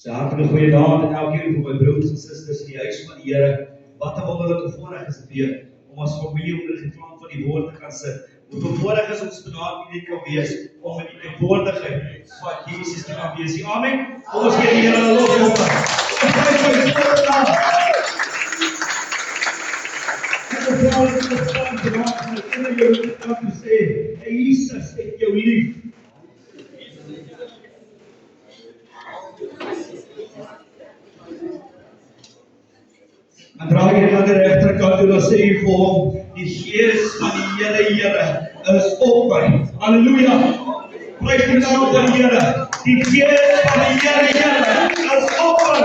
Hartelijk goeiedag en elkeen van my broers en susters in die huis van die Here. Wat 'n wonderlike voorreg is dit weer om as familie onder die klank van die woord te kan sit. Hoe bevoorreg is ons vanaand nie kan wees om in die teenwoordigheid van Jesus te kan wees. Amen. Kom ons gee die Here 'n lofoffer. Ek vra vir die Here naam. Ek wil jou sê, hey Jesus, ek jou lief. En draai jy na die regterkant en dan sê jy vir hom, die Gees van die Here is op my. Halleluja. Prys die naam van die Here. Die Gees van die Here is op my.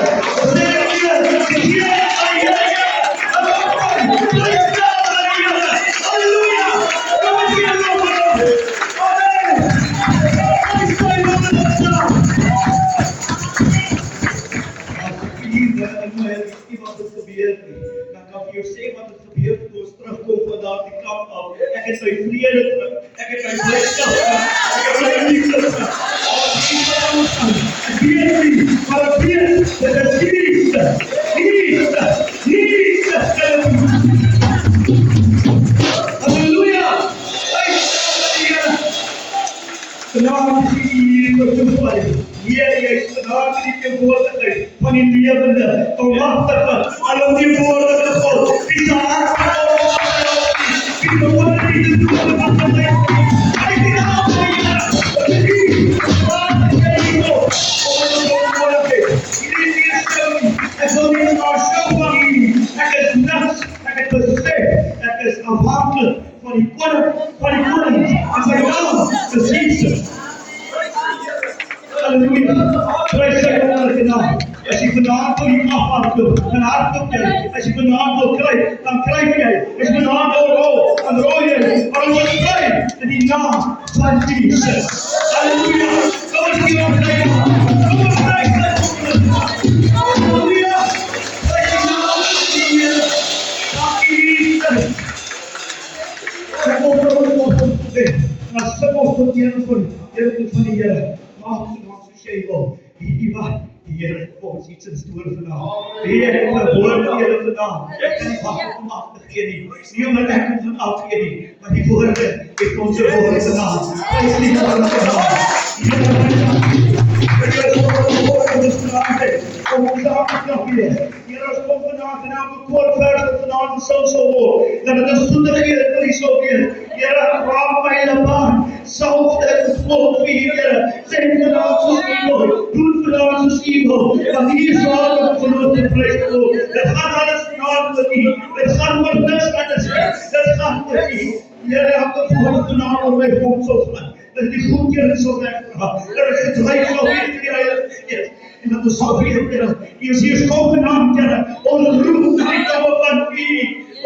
Sê dit weer, die Gees van die Here is op my. Prys die naam van die Here. Halleluja. Kom ons hier nog maar. Amen. Prys die naam van die Here. Wat het gebeur nie. Dan kan jy sê wat het gebeur toe ons terugkom van daardie kamp af. Ek het my vrede terug. Ek het my blydskap terug. Ek het my liefde terug. Ek weet nie, maar ek weet, dit is Jesus. Halleluja. Vanavond sien jy hier wat toeval. Hier jy is vanavond die teenwoordigheid van die lewende, almagtige, alomniwoordige God. Die se hart die behoort nie te doen wat hy doen. Hy het die naam van die Here. Ek wil nie maar show van nie. Ek is niks. Ek het besef. Ek is afhanklik van die koning, en sy naam is Jesus. Halleluja. Prys sy wonderlike naam. As jy vanaand wil die afhardloop, dan hardloop jy. As jy vanaand wil kry, dan kry jy. As jy vanaand wil rol, dan rol jy. Maar ons kry in die naam van Jesus. Halleluja. Kom ons gee hom sy naam. Kom ons prys sy naam. Halleluja. Prys die naam van die Here. Dankie Jesus. Ek wil vir ons sê, as sing ons tot Here van die Here. Maak soos jy wil. Die wat die Here vir ons iets in store vandag. Die Here het verhoor die Here vandag. Ek kan nie wag om af te gee nie. Nie omdat ek ons van afgee nie, maar die woorde het ons woorde vandag. Prys die Here vandag. Die Here is vandag. Kom ons aan te weer. Here ons kom vandag en elke koorvers wat vandag gesing sal word. Dat dit 'n soetigheid vir die sal wees. Here, raak my baan. Salf dit vol vir Here. Sê vandag soos U wil. Doen vandag soos U wil. Want U is waar om geloof te prys te word. Dit gaan alles vandag met U. Dit gaan oor niks anders. Dit gaan oor U. Here, elke woord vandag oor my mond sal gaan. Dat die goedkeuring sal wegdra. Dat ek gedryf sal wees deur die Heilige Gees. En dat ons sal weet, Here, U is hier skoongenaamd, Here. Ons roep na die naam van U.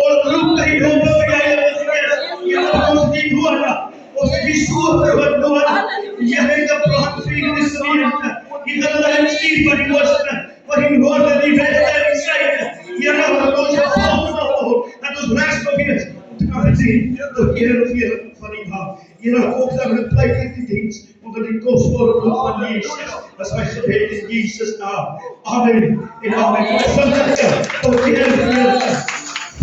Ons roep na die naam van die Heilige Gees. Here, ons het die nodig. Ons het die soorte wat nodig. Jy het 'n plan vir die gemeente. Jy gaan hulle instuur van die ooste, van die noorde, die weste en die suide. Here, wat ons het volgehou, dat ons reg sal wees. Te kan sien, dat Here van die naam. Here, ook dan het plek in die diens, onder die kosbare bloed van Jesus. As my gebed in Jesus naam. Amen. En amen. Tot die Here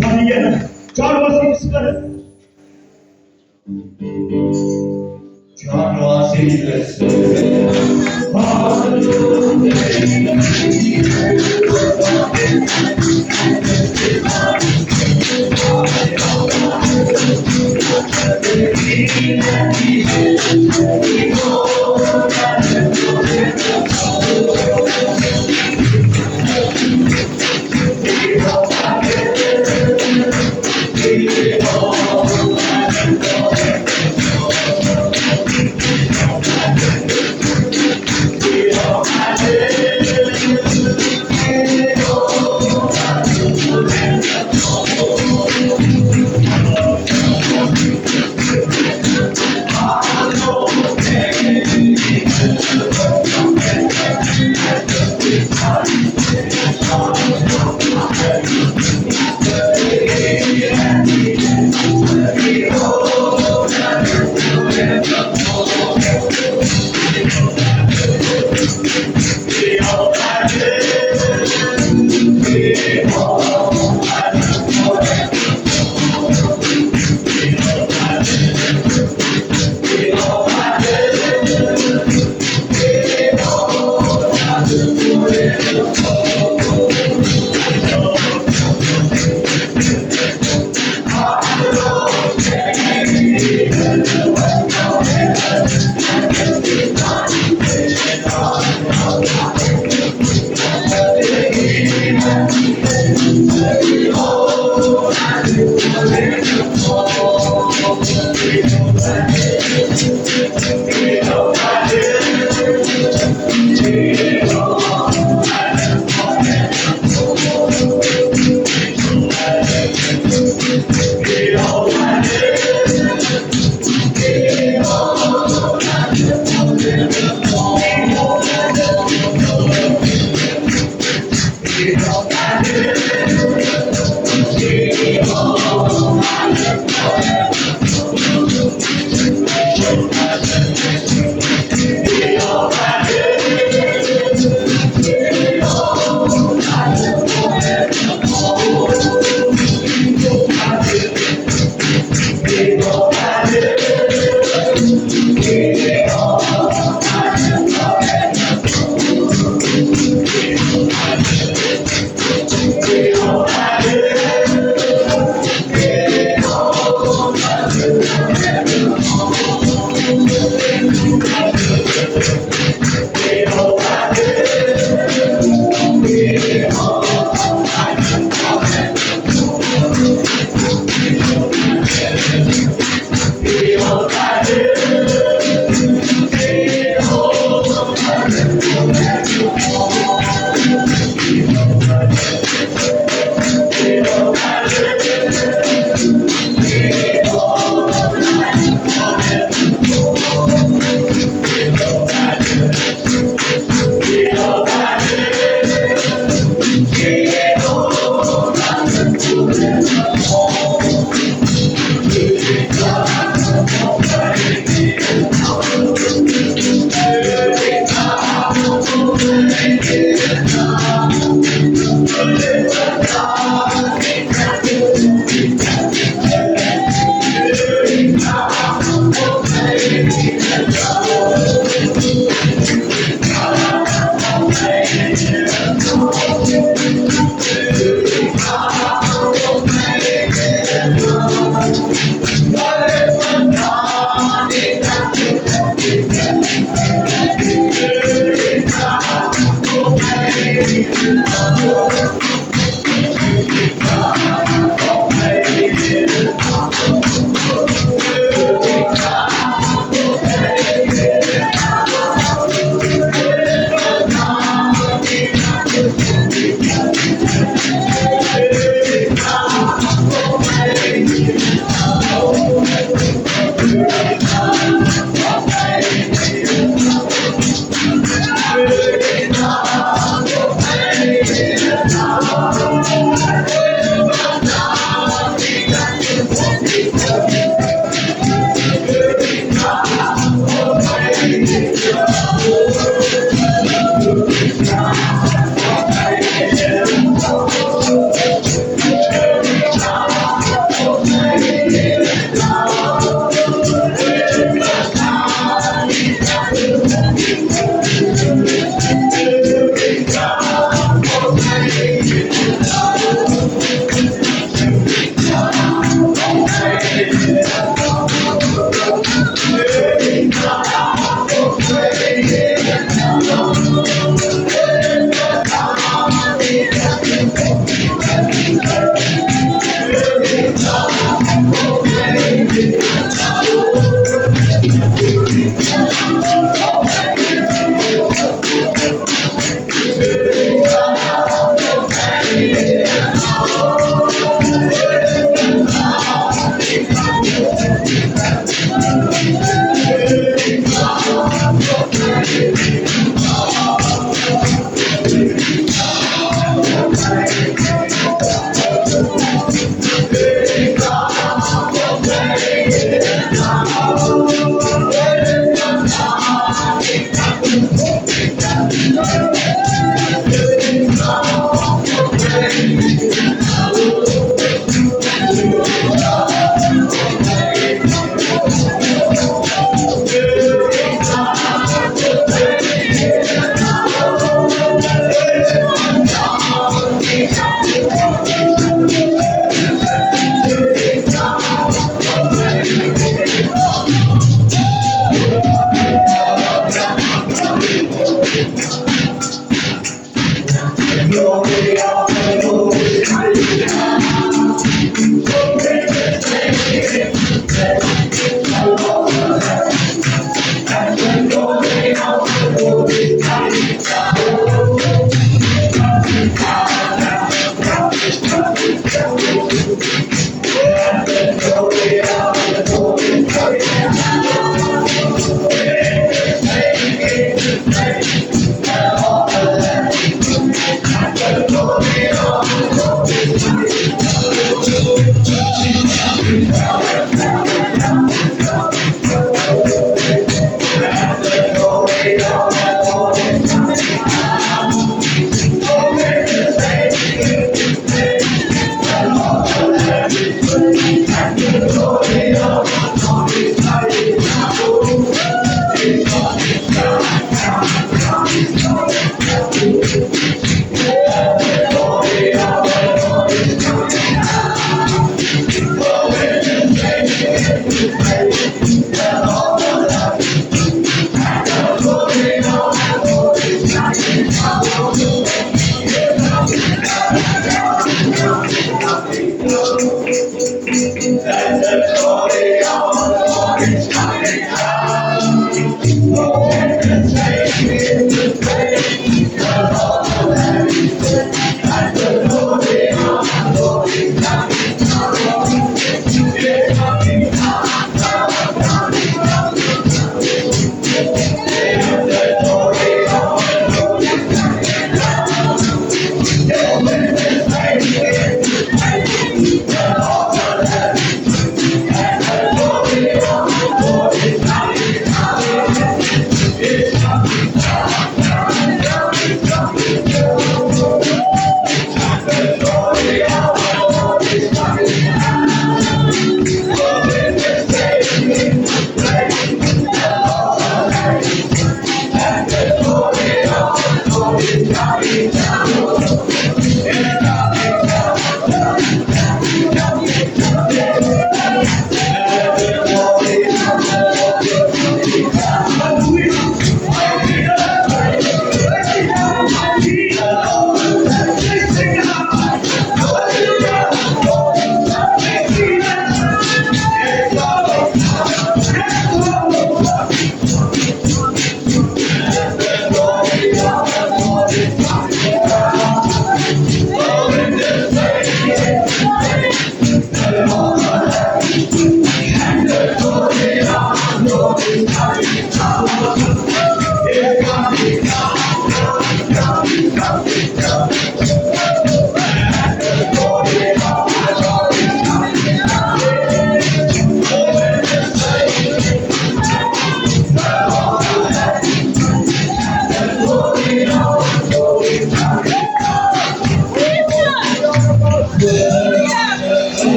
van die Here. John was in the Spirit. John was in the Spirit.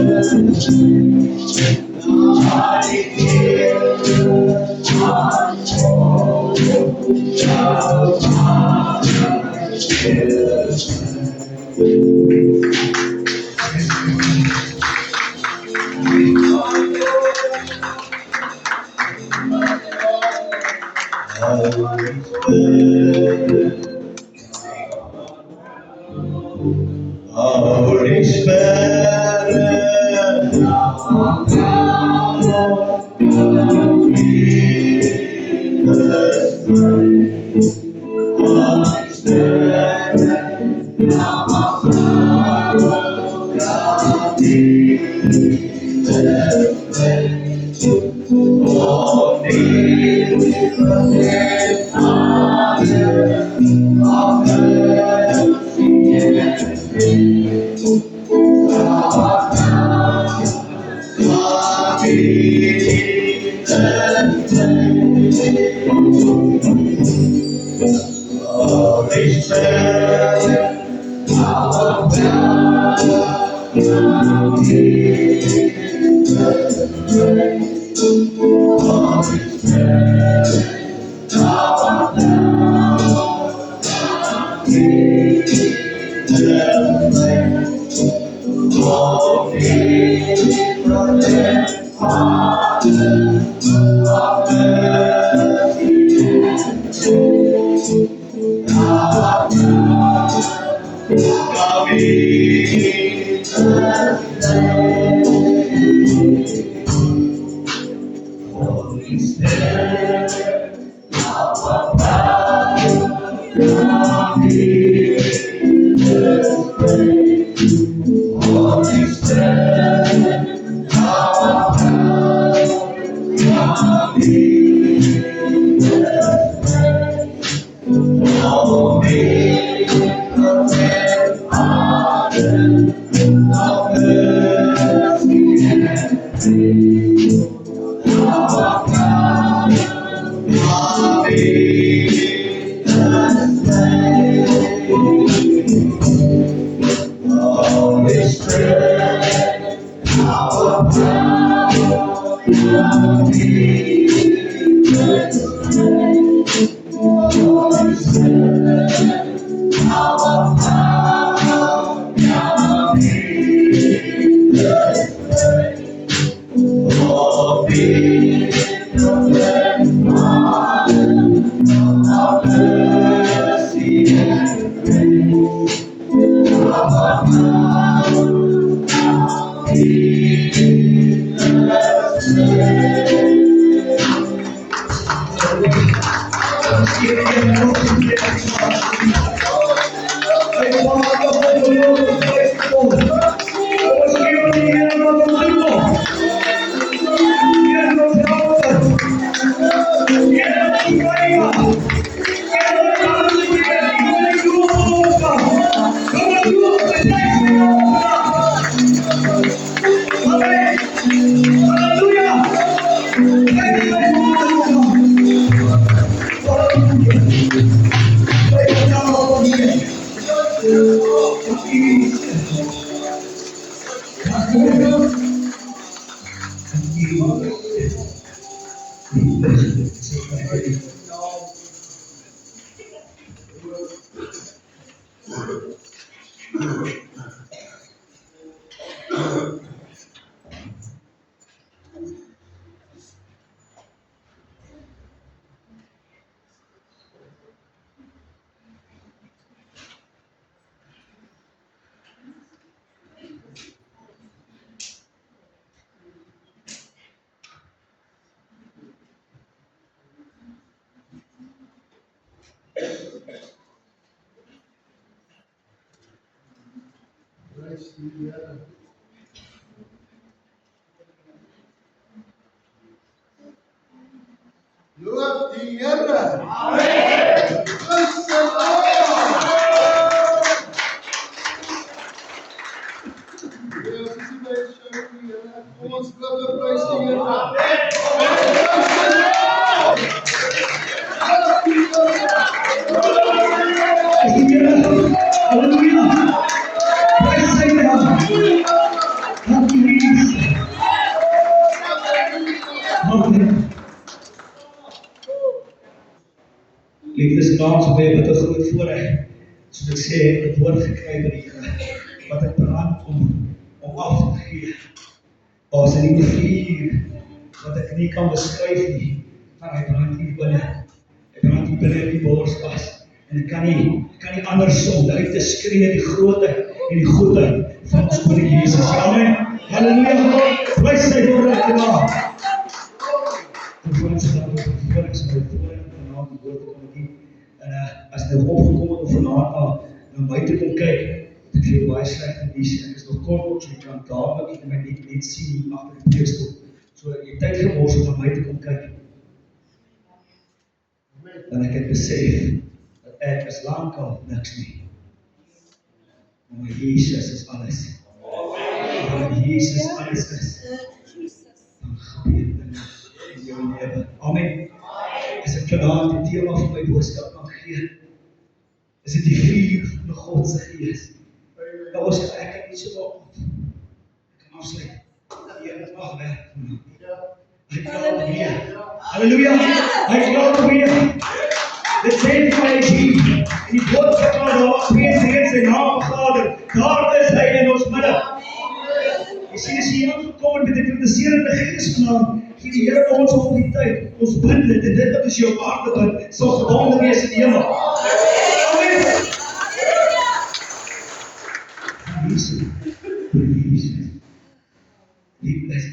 Holy Spirit, Holy Spirit, Holy Lord tierra. Hallelujah. Praise God. Geliefdes, naams by wat 'n groot voorreg, soos ek sê, ek het 'n woord gekry by die Here, wat ek brand om af te gee. Daar's 'n nuwe vuur wat ek nie kan beskryf nie, maar hy brand hier binne. Hy brand hier binne in die borskas. En ek kan nie anders om uit te skree die grootheid en die goedheid van ons Koning Jesus. Amen. Halleluja. Prys sy wonderlike naam. En voor ons dan ook voor ons my voorheen vanaand die woord te kom gee. En as jy nou opgekom het om vanaand na my te kom kyk, het ek vir jou baie slegte nuus. Ek is nog kort, so jy kan dadelik my net sien agter die preekstoel. So jy tyd gemors om na my te kom kyk. Dan ek het besef dat ek is lankal niks nie. Maar Jesus is alles. Want Jesus alles is. Dan gebeur dinge in jou lewe. Amen. As ek vanaand die thema van my boodskap kan gee, is dit die vuur van God se Gees. Nou ons ek kan nie so op. Ek kan afsluit. Die Here mag werk. Hy klaar weer. Halleluja. Hy klaar weer. Dit sê vir my hier, en die woord verklaar daar, wees in sy naam, Vader, daar is hy in ons midde. Jy sien, as jy aangekom met die kritiserende gees vanaand, gee die Here ons autoriteit, ons bind dit, en dit wat is jou harte bind, sal gebonde wees in die hemel. Amen. Jesus. Liefdes.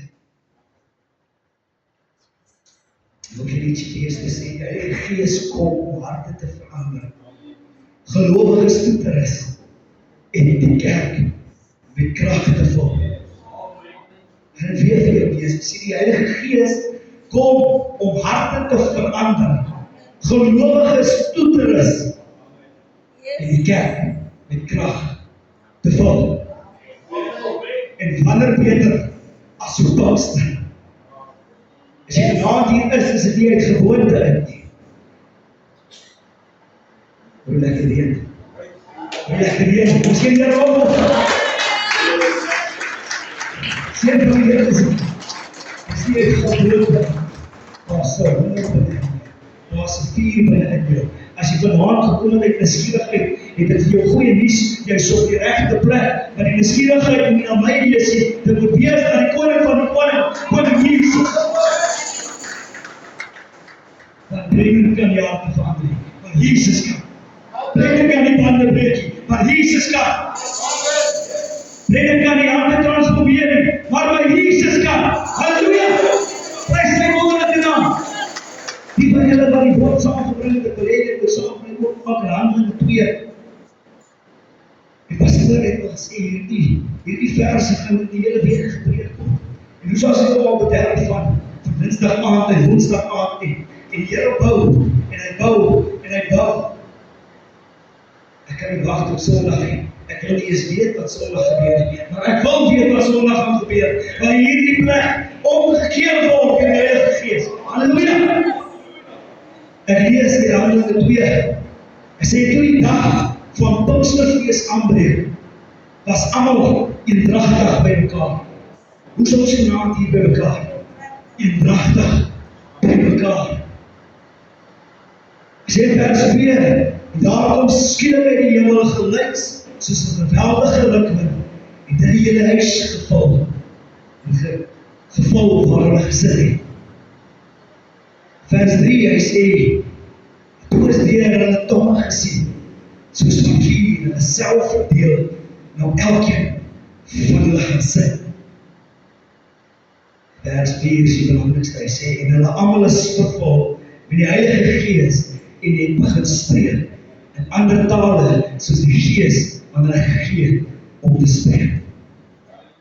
Ek wil iets lees te sê, die Heilige Gees kom om harte te verander, gelowiges toe te rus, en die kerk met krag te vul. En weer lees, sê die Heilige Gees kom om harte te verander, gelowiges toe te rus, en die kerk met krag te vul. En wanneer beter as so Pinkster. As jy vanaand hier is dit nie uit gewoonte uit nie. Hoe lekker weet. Hoe lekker weet. Miskien jy ook. Sien hoe jy is. As jy gewoonte. Daar's so daar's 'n vuur binne in jou. As jy vanaand gekom het uit nuuskierigheid, het dit vir jou goeie nuus, jy is op die regte plek, maar die nuuskierigheid moet nie aan my wees nie, dit moet wees aan die koning van die koning Jesus. Dan breng kan die harte verander, maar Jesus kan. Breng kan die bande breek, maar Jesus kan. Breng kan die harte transformeer, maar by Jesus kan. Halleluja! Prys sy wonderlike naam. Die van julle wat die woord saamgebring het, belede het saamgebring word, maak Handelinge 2. Ek was net gesê hierdie verse gaan die hele week gepreek word. En hoe sal sy al bederf van Dinsdag aand en Woensdag aand en die Here bou en hy bou. Ek kan nie wag tot Sondag nie. Ek wil nie eens weet wat Sondag gebeur nie, maar ek wil weet wat Sondag gaan gebeur. Want hierdie plek omgekeer word in die Heilige Gees. Halleluja! Ek lees in Handelinge 2. Hy sê toe die dag van Pinksterfees aanbreek, was almal eendragtig by mekaar. Hoe sal ons vanaand hier by mekaar? Eendragtig by mekaar. Sê vers 2, daar kom skielik uit die hemel geluid, soos 'n geweldige rukwind, en dit die hele huis gevul, waar hulle gesit het. Vers 3, hy sê, toe is die Here hulle tonge gesien, soos van vuur, en hulle self verdeel, nou elkeen van hulle gaan sit. Vers 4 is die belangrikste, hy sê, en hulle almal is vervul met die Heilige Gees, en het begin spreek, en ander tale, soos die Gees, aan hulle gegee, om te spreek.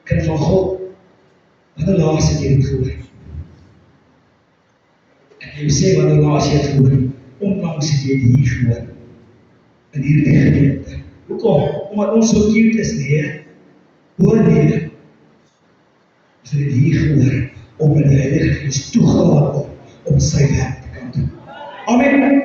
Kind van God, wat die laas het jy het gehoor? Ek wil sê, wat die laas het gehoor, onlangs het jy hier gehoor, in hierdie gemeente. Hoekom? Omdat ons so cute is, nee. Hoor nee. Ons het dit hier gehoor, omdat die Heilige Gees toegelaat word, om sy werk te kan doen. Amen.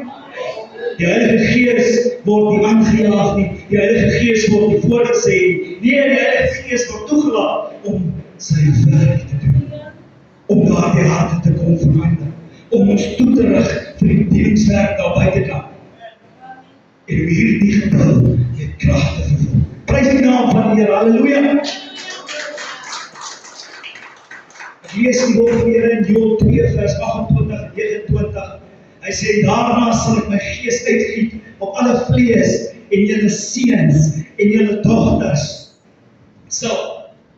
Die Heilige Gees word nie aangejaag nie, die Heilige Gees word nie voorgesê nie. Nee, die Heilige Gees word toegelaat om sy werk te doen. Om daar die harte te kom verander. Om ons toe te rig vir die dienswerk daar buitekant. en hoe hierdie gebou met krag te vervul. Prys die naam van die Here, halleluja. Lees die woord van die Here in Joel 2 vers 28 en 29. Hy sê, daarna sal ek my gees uitgiet op alle vlees en julle seuns en julle dogters sal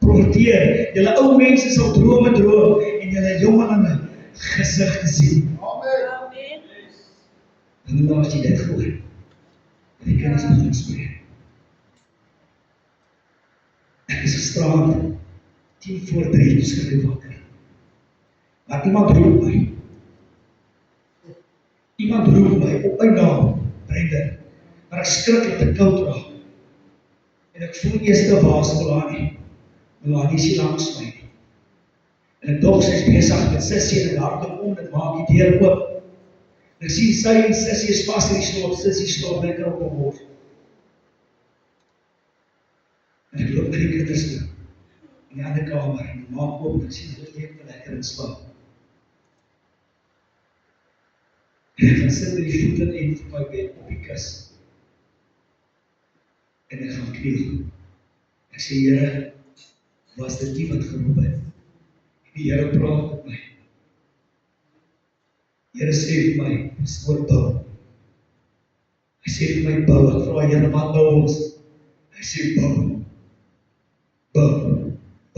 profeteer. Julle ou mense sal drome droom en julle jongelinge gesigte sien. Amen. En hoe as jy dit gehoor? Die kinders moet ons spreek. Ek is gisterand 2:50 toe skrik wakker. Maar iemand roep my. Iemand roep my op my naam, Brendan. Maar ek skrik dat ek koud raak. En ek voel eers waar is Melanie. Melanie is hier langs my nie. En ek dog sy is besig met Sissie en ek hardloop om, dit maak die deur oop. En ek sien sy en Sissie is vas in die slot, Sissie slot lekker op my bord. En ek loop by die kinders toe, in die ander kamer, en die maak oop, en ek sien hulle lekker lekker in slaap. En ek gaan sit met die voeten en vir my bed op die kus. En ek gaan kniel. Ek sê, Here, was dit nie wat geroep het? Die Here praat met my. Here sê vir my, dis oor bou. Hy sê vir my, bou. Ek vra, Here, wat bou ons? Hy sê, bou. Bou.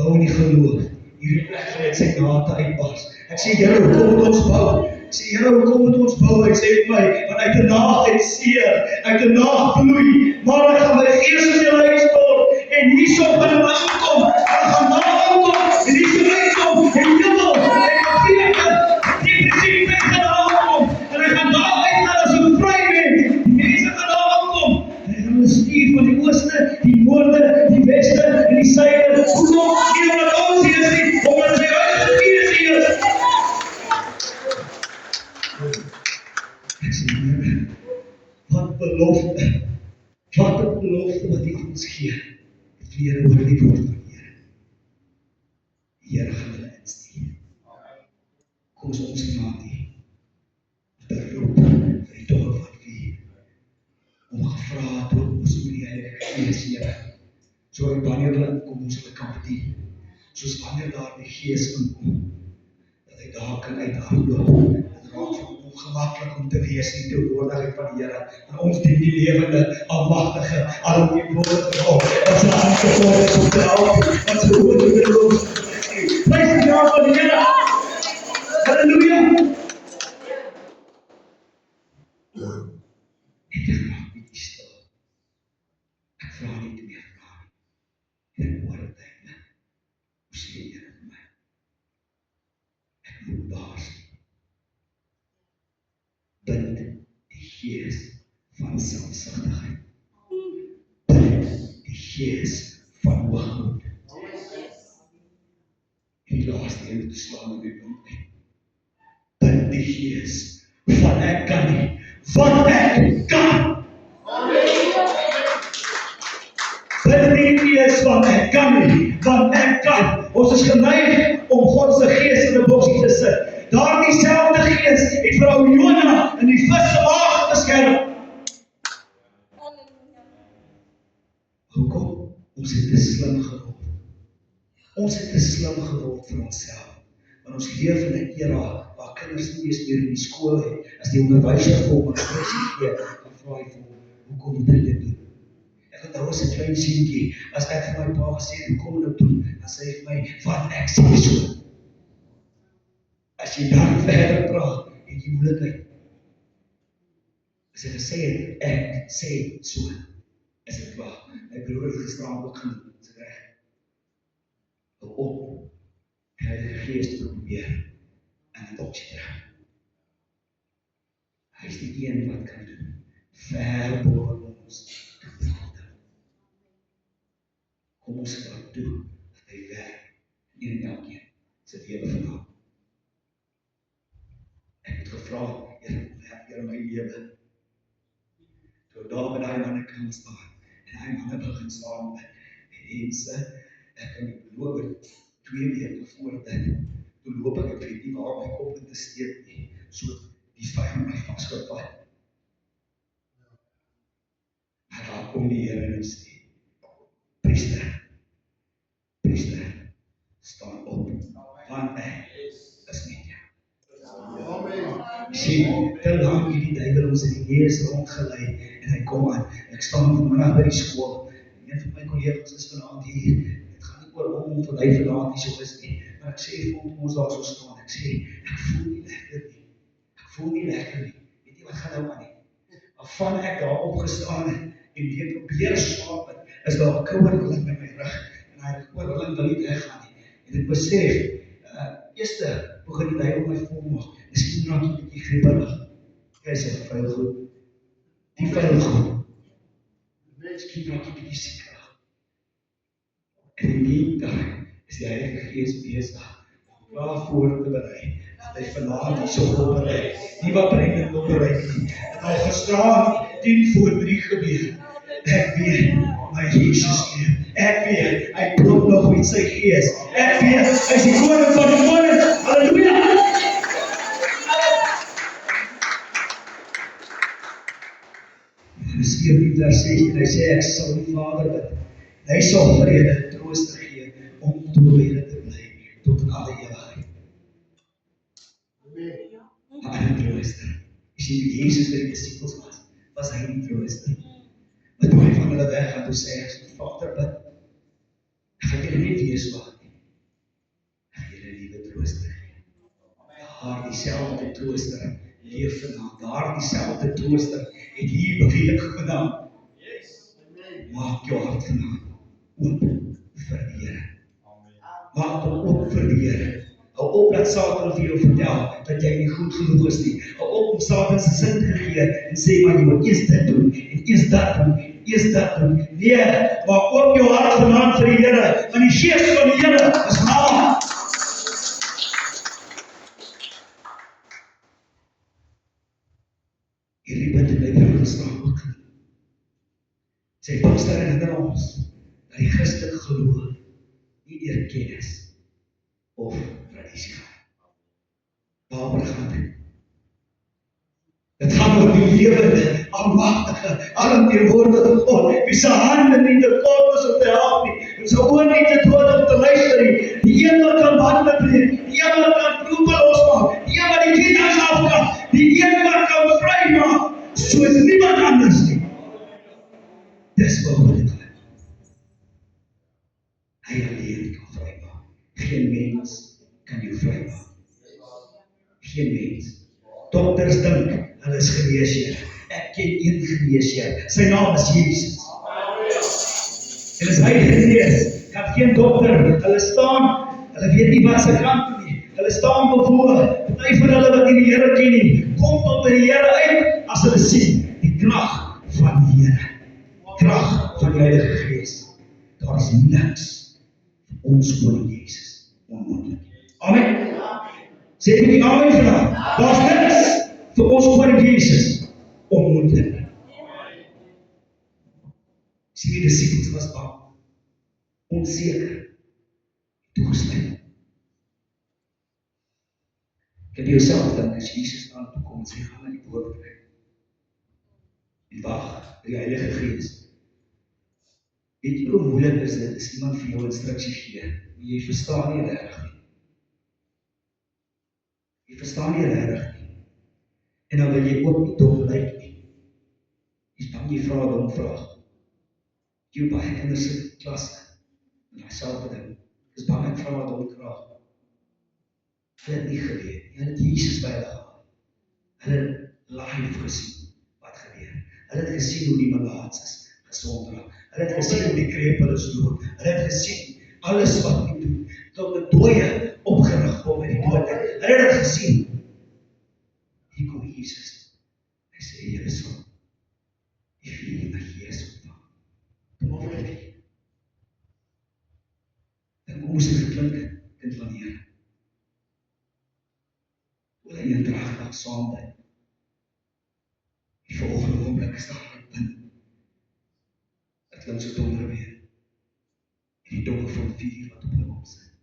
Bou in die geloof. Hierdie plek gaan uit sy nate uitbars. Ek sê, Here, hoekom moet ons bou? Ek sê, Here, hoekom moet ons bou? Hy sê vir my, want uit 'n naag het seer, uit 'n naag bloei, maar ek gaan my gees in julle uitstort, en hierso gaan hulle inkom, hulle gaan daar inkom, en hierso uitkom, en jubel, en vrede, depressief gaan daar aankom, en hy gaan daar uitgaan as 'n vry mens, die mense gaan daar aankom, en hy gaan hulle stuur van die ooste, die noorde, die weste, en die suide, hoekom? Nie omdat ons hier is nie, omdat sy Heilige Gees hier is. Ek sê, Here, wat belofte, wat 'n belofte wat U ons gee. Vlere oor die woord van die Here. Die Here gaan hulle instuur. Kom ons vra die beroep vir die dorp wat wie om gevra het om ons met die Heilige Gees, Here. Sodat wanneer hulle kom, ons hulle kan bedien. Soos wanneer daar die Gees inkom, dat hy daar kan uithardloop. Dit raak van ongemaklik om te wees in die teenwoordigheid van die Here. En ons dien die lewende, almagtige, alomteenwoordige God. Wat sy hand gevorm is om te help, wat sy woord in die loop. Prys die naam van die Here. Halleluja. En ek raak nie stil. Ek vra nie te meer vra nie. En ek hoor het einde. Hoe sê die Here vir my? Ek moet baas. Bind die gees van selfsugtigheid. Bind die gees van hoogmoed. En die laaste ene te slaan in die mond. Bind die gees van ek kan nie, wat ek kan. Bind die gees van ek kan nie, wat ek kan. Ons is geneig om God se gees in 'n boksie te sit. Daardie selfde gees het vir ou Jonah in die vis se maag geskerp. Hoekom? Ons het te slim geword. Ons het te slim geword vir onsself. Want ons leef in 'n era waar kinders nie eens meer in die skool het. As die onderwyser vir hom 'n instruksie gee, dan vra hy vir hom, hoekom moet hy dit doen? Ek onthou as 'n klein seentjie, as ek vir my pa gesê het, hoekom dit doen, dan sê hy vir my, want ek sê so. As jy dan verder praat, het jy moeilikheid. As jy gesê het, ek sê so, is dit waar. My broer het gisteraan ook genoem, is dit reg. Hou op, die Heilige Gees te probeer, en dit op te draai. Hy is die een wat kan doen, ver boven ons te praat. Kom ons laat toe, dat hy werk, in elkeen, sy lewe vanavond. Ek het gevra, Here my lewe. Toe daar by daai manne kan staan, en hy manne begin staan met mense, ek kan nie beloof, 2 weke voor dit, toe loop ek weet nie waar my kop in te steek nie, so die vyand my vasgevat. Raak om die Here en sê, priester, priester, staan op, want ek is met jou. Sien, te lang het die duiwel ons in die neus rondgelei en hy kom aan. Ek staan vanmiddag by die skool. Een van my kollegas is vanaand hier. Het gaan nie oor hom of hy vanaand hier so is nie. Maar ek sê vir hom, ons daar so staan. Ek sê, ek voel nie lekker nie. Ek voel nie lekker nie. Weet jy wat gaan nou aan nie? Van ek daar opgestaan en weer probeer slaap het, is daar 'n kouerling in my rug. En hy kouerling wil nie weggaan nie. En ek besef, eerste begin die duiwel my volmaak. Miskien raak jy 'n bietjie grieperig. Jy sê vuil goed. Die vuil goed. Miskien raak jy 'n bietjie siekig. En in die dag is die Heilige Gees besig om waarvoor te berei. Dat hy vanaand die so wil berei. Nie wat Brendan wil bereik nie. En al gestaan 10 voor 3 gebeur. Ek weet, my Jesus leef. Ek weet, hy klop nog met sy gees. Ek weet, hy is die koning van die konings. Halleluja! Johannes 14 vers 16, hy sê, ek sal die Vader bid. Hy sal vrede en troost gee om toe Here te bly tot in alle ewigheid. Maar hy trooster. As jy die Jesus by die disciples was hy die trooster. Maar toe hy van hulle weggaan, toe sê hy, as die Vader bid, ek gaan julle nie wees wacht nie. Ek gaan julle liewe trooster gee. Daar dieselfde trooster leef vanaand. Daar dieselfde trooster het hier beweeg vanaand. Maak jou hart vanaand oop vir die Here. Maak hom oop vir die Here. Hou op dat Satan vir jou vertel dat jy nie goed genoeg is nie. Hou op om Satan se sin te gee en sê maar jy moet eers dit doen en eers dat doen, eers dat doen. Nee, maak oop jou hart vanaand vir die Here, want die Gees van die Here is naam. Hierdie bid in my Bybel staan ook. Sy pastor herinner ons dat die Christelike geloof nie deur kennis of tradisie gaan. Waaroor gaan dit? Dit gaan oor die lewende, almagtige, alomteenwoordige God, wie se hande nie te kort is om te help nie, en sy oor nie te dood om te luister nie, die een wat kan bande breek, die een wat kan knoepe losmaak, die een wat die ketens afkap, die een wat kan vrymaak, soos niemand anders nie. Dis waaroor dit gaan. Hy alleen kan vrymaak. Geen mens kan jou vrymaak. Geen mens. Dokters dink, hulle is genees, Here. Ek ken een genees, Here. Sy naam is Jesus. En as hy genees, kan geen dokter, hulle staan, hulle weet nie wat sy kant toe nie. Hulle staan bevoor, party van hulle wat nie die Here ken nie, kom tot by die Here uit, as hulle sien, die krag van die Here. Krag van die Heilige Gees. Daar is niks vir ons koning Jesus onmoontlik. Amen. Sê die amen vandag. Daar is niks vir ons koning Jesus onmoontlik. Sien die disciples was bang, onseker, toegesluit. Kan jy jouself dan as Jesus aan toe kom en sê, gaan na die woord kry. En wag, die Heilige Gees. Weet jy hoe moeilik is dit, as iemand vir jou instruksie gee, maar jy verstaan nie reg nie. Jy verstaan nie reg nie. En dan wil jy ook nie dom lyk nie. Jy is bang jy vra dom vraag. Jy baie kinders in klas, en hy self ding, is bang ek vra dom vraag. Hulle het nie geweet, hulle het Jesus by hulle gehad. Hulle het live gesien wat gebeur. Hulle het gesien hoe die malaats is, gesond raak. Hulle het gesien hoe die krepel is dood. Hulle het gesien alles wat hy doen, tot die dooie opgerig kom in die dood. Hulle het het gesien. Hier kom Jesus. Hy sê, julle sal die Heilige Gees ontvang. Kom over dit. Dan kom ons geklink, kind van die Here. Wil hy eendragtig saam bid. Die volgende oomblik is daar in binnen. Het klink so donker weer. En die donker van vuur wat op hulle opsit.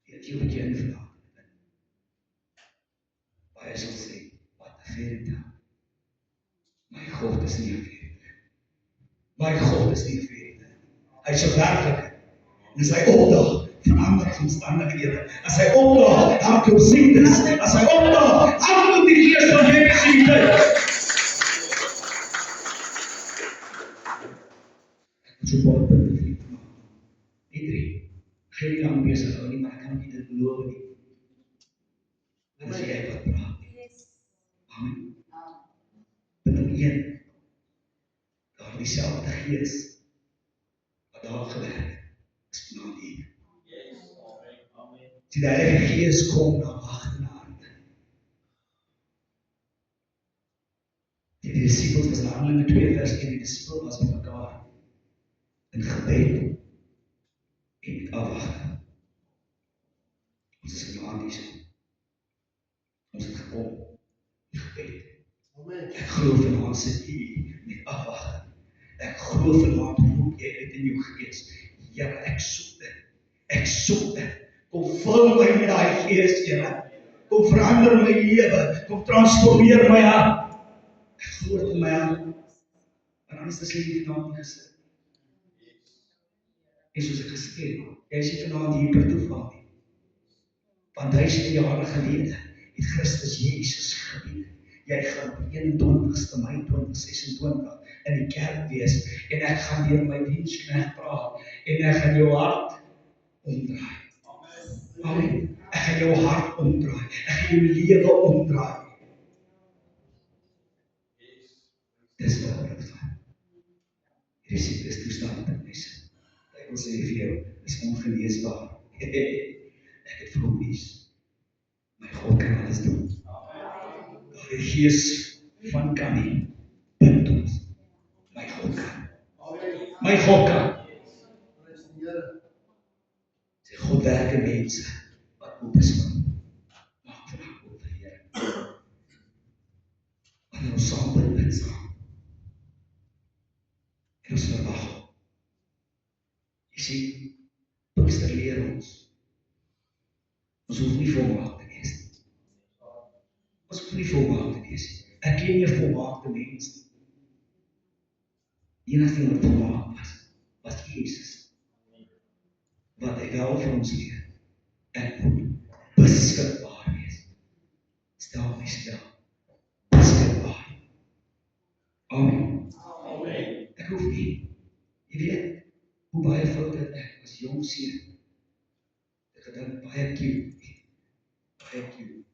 Die het jy wat jy in vandaag bid. Baie sal sê, wat 'n fairy tale. My God is nie 'n fairy tale. My God is nie vrede. Hy is so werklik. En as hy opdaag, verander omstandighede. As hy opdaag, hardloop siektes. As hy opdaag, hardloop die gees van depressiviteit. So baie punte vir die maak. Nie 3. Geen nie lang bezig hou nie, maar ek kan nie dit beloof nie. Dit is jy wat praat. Amen. Punt 1. Daar dieselfde gees wat daar gewerk is vanaand hier. Die Heilige Gees kom na agternaarde. Die disciples was in Handelinge 2 vers 1, die disciples was met mekaar in gebed en met afwagting. Ons is vanaand hier so. Ons het gekom in gebed. Ek glo vanaand sit hier met afwagting. Ek glo vanaand roep jy uit in jou gees. Here, ek soek dit. Ek soek dit. Kom vul my met daai gees, Here. Kom verander my lewe. Kom transformeer my hart. Ek glo dit in my hart. En anders is jy vanaand nie gesit. En soos ek gesê het, jy is nie vanaand hier per toeval nie. Want 1000 jare gelede het Christus Jesus gebied. Jy gaan op 21ste Mei 2026 in die kerk wees en ek gaan deur my diensknegt praat en ek gaan jou hart omdraai. Amen. Ek gaan jou hart omdraai. Ek gaan jou lewe omdraai. Dis wat dit van. Hier is die toestand in my sin. Ek wil sê vir jou, is ongeneesbaar. Ek het vroegies. My God kan alles doen. Die gees van kan nie. Punt ons. My God kan. My God kan. Sy God werk in mense wat oop is van. Maak vandag oop vir Here. Wanneer ons saam bid saam. En ons verwag. Jy sien, Pinkster leer ons. Ons hoef nie volmaak te wees nie. Ons hoef nie volmaak te wees nie. Ek ken nie 'n volmaakte mens nie. Die enigste wat volmaak was Jesus. Wat hy wel vir ons leer. Ek moet beskikbaar wees. Stel my stil. Beskikbaar. Amen. Ek hoef nie. Jy weet, hoe baie fout het ek as jong seun. Ek gedink baie cute. Baie cute.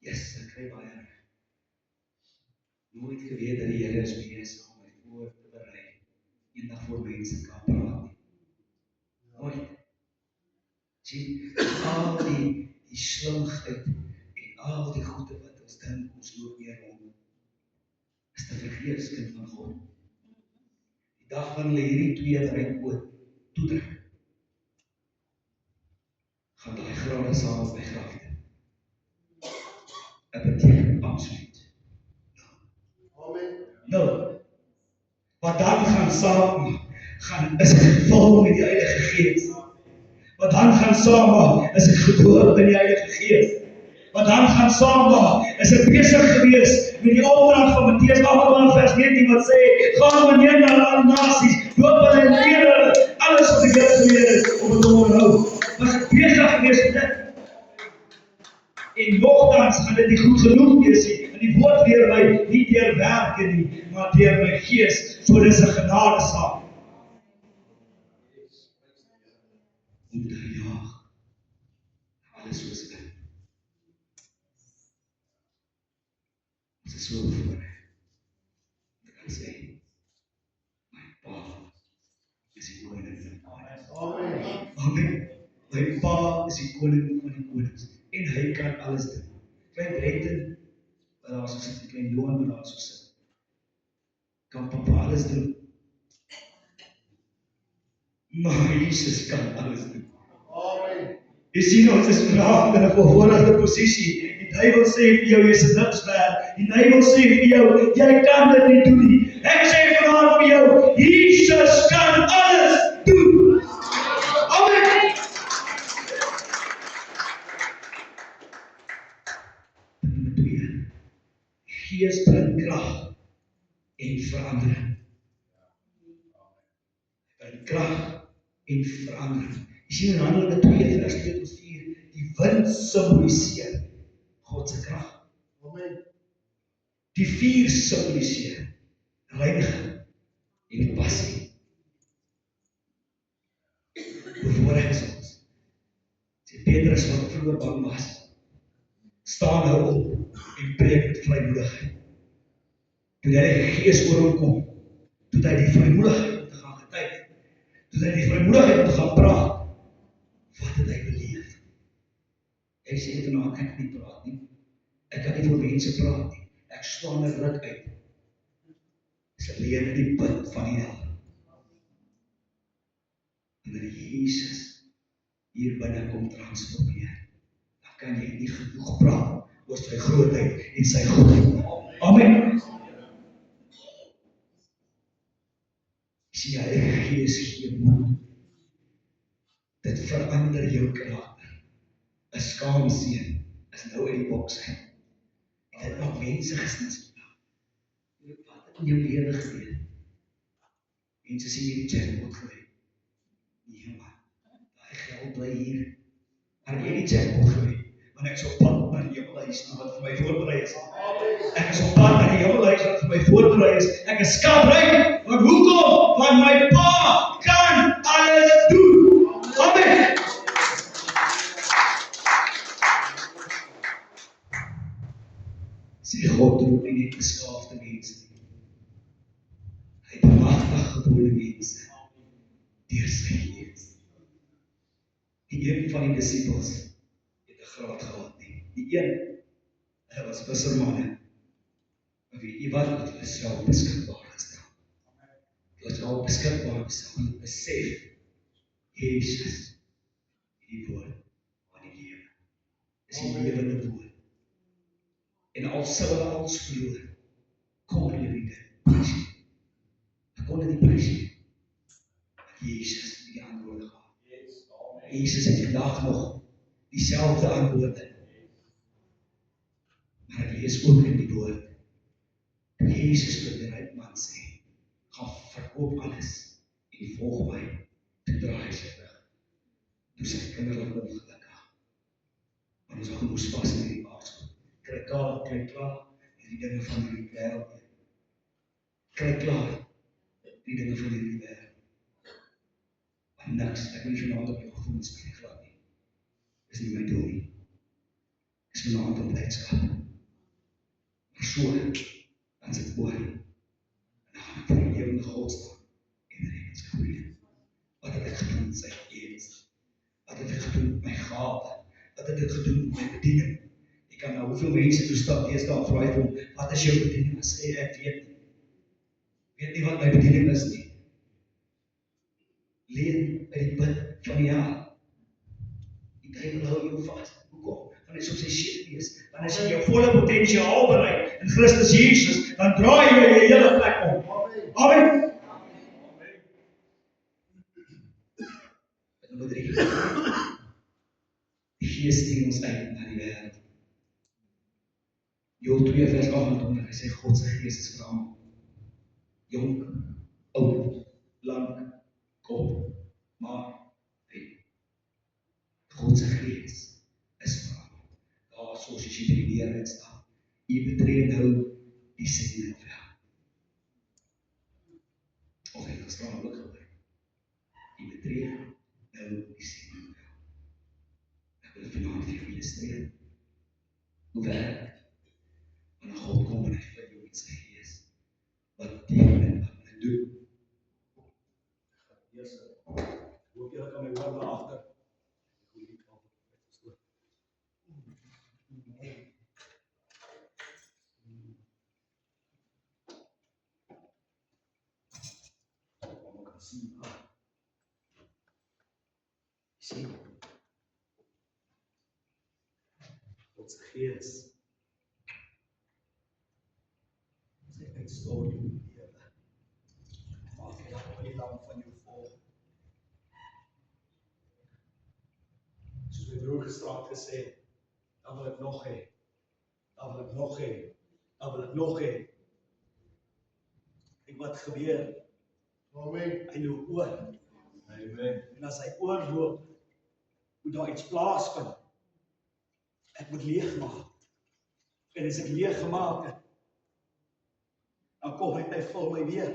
Yes, ek kry baie reg. Nooit geweet dat die Here is besig om my voor te berei. Eendag voor mense kan praat nie. Nooit. Sien, al die slimheid en al die goede wat ons dink, ons loop weer om, is te vergeefs kind van God. Die dag van hulle hierdie 2 drypoot toedruk, gaan daai grade saam op my graf doen. Dit beteken absoluut. Nou, wat dan gaan saam, is ek gevul met die Heilige Gees. Wat dan gaan saam, is ek gedoop in die Heilige Gees. Wat dan gaan saam, is ek besig gewees met die opdrag van Matteus 28 vers 19 wat sê, gaan wanneer na alle nasies, doop hulle en leer hulle alles wat ek julle geleer het om het te onderhou. Was ek besig gewees met dit? En nogtans gaan dit nie goed genoeg wees nie. En die woord leer my nie deur werke nie, maar deur my gees, so dis 'n genade saak. Om te jaag. Alles soos dit. Ons is so voorreg. Ek kan sê, my Pa is die koning van alles. Amen. My Pa is die koning van die konings. En hy kan alles doen. Klein Brenton, wat daar so sit, klein Johan wat daar so sit, kan Papa alles doen. Maar Jesus kan alles doen. Jy sien, ons is vanavond in 'n behoorlike posisie. Die duiwel sê vir jou, jy's 'n niks werd. Die duiwel sê vir jou, jy kan dit nie doen nie. Ek sê vanavond vir jou, Jesus kan alles doen. Amen. Punt 2. Gees bring krag en verandering. en verandering. Jy sien in Handelinge 2 vers 2 tot 4, die wind simboliseer God se krag. Die vuur simboliseer reiniging en passie. Bevoorreg is ons. Sê Petrus wat vroeër bang was, staan nou op en preek met vrymoedigheid. Toe hy die Gees oor hom kom, toe hy die vrymoedigheid om te gaan getuig, toe hy die vrymoedigheid om te gaan praat, wat het hy beleef? Hy sê vanaand, ek kan nie praat nie. Ek kan nie voor mense praat nie. Ek slaan 'n ruk uit. Dis alleen in die put van die hel. En dat Jesus hier binne kom transformeer, dan kan jy nie genoeg praat oor sy grootheid en sy goedheid. Amen. Sien jy, die Gees gee moed. Dit verander jou karakter. 'n Skaamseun is nou in die boks uit. En dit maak mense gesnis. Wat het in jou lewe gebeur? Mense sien jy die jackpot gewen. Nee man, daai geld bly hier. Maar jy die jackpot gewen. Want ek is op pad na die hemelhuis wat vir my voorberei is. Ek is op pad na die hemelhuis wat vir my voorberei is. Ek is skaapryk, want hoekom? Want my Pa kan alles doen. Amen. Sê God roep nie net beskaafde mense nie. Hy bemagtig gewone mense deur sy Gees. Die een van die disippels het 'n graad gehad nie. Die een, hy was vissermanne. Maar weet jy wat? Het hulle self beskikbaar gestel. Hulle was al beskikbaar gestel. Hulle besef, Jesus, die woord van die lewe. Is die lewende woord. En al sou hulle alles verloor, kon hulle nie dit prys nie. Hulle kon dit nie prys nie. Jesus die antwoorde gehad. Jesus het vandag nog dieselfde antwoorde. Maar ek lees ook in die woord. Jesus vir die ryk man sê, gaan verkoop alles en volg my, toe draai sy terug. Toe sy kinderlik ongelukkig. Maar ons moes vas in die aardse. Kry klaar, die dinge van die wêreld. Kry klaar, die dinge van die wêreld. Maar niks, ek wil nie vanaand op jou gevoelens spreek glad nie. Dis nie my doel nie. Dis vanaand op blydskap. Maar so, dan is dit oor. En dan gaan ek voor die lewende God staan en rekenskap gee. Wat het ek gedoen met sy Gees? Wat het ek gedoen met my gave? Wat het ek gedoen met my bediening? Ek kan nou hoeveel mense toestap deesdae vra ek hom, wat is jou bediening? Sê ek weet nie wat my bediening is nie. Leen by die put van die hel. Die duiwel hou jou vas. Hoekom? Want hy is op sy seetbees. Want as jy jou volle potensiaal bereik in Christus Jesus, dan draai jy jou hele plek om. Amen. Nommer 3. Die Gees stuur ons uit na die wêreld. Joel 2 vers 28, hy sê God se Gees is vir almal. Jonk, oud, lank, kort, maar God se Gees is vir almal. Daar soos jy by die Here staan, jy betree nou die sending veld. Of ek verstaan ook gebruik. Jy betree nou die sending veld. Ek wil vanaand vir jou illustreer hoe werk. En God kom en hy vul jou met sy Gees. Wat teken en wat hy doen. Hoop julle kan my hoor daar agter. Sien. God se Gees. Sy uitstort in die lewe. Maak jy dan die lamp van jou vol. Soos my broer gisterand gesê, dan wil ek nog hê. Dan wil ek nog hê. Dan wil ek nog hê. Kyk wat gebeur. Amen. Hy loop oor. En as hy oorloop, moet daar iets plaasvind. Ek moet leegmaak. En as ek leeg gemaak het, dan kom hy vul my weer.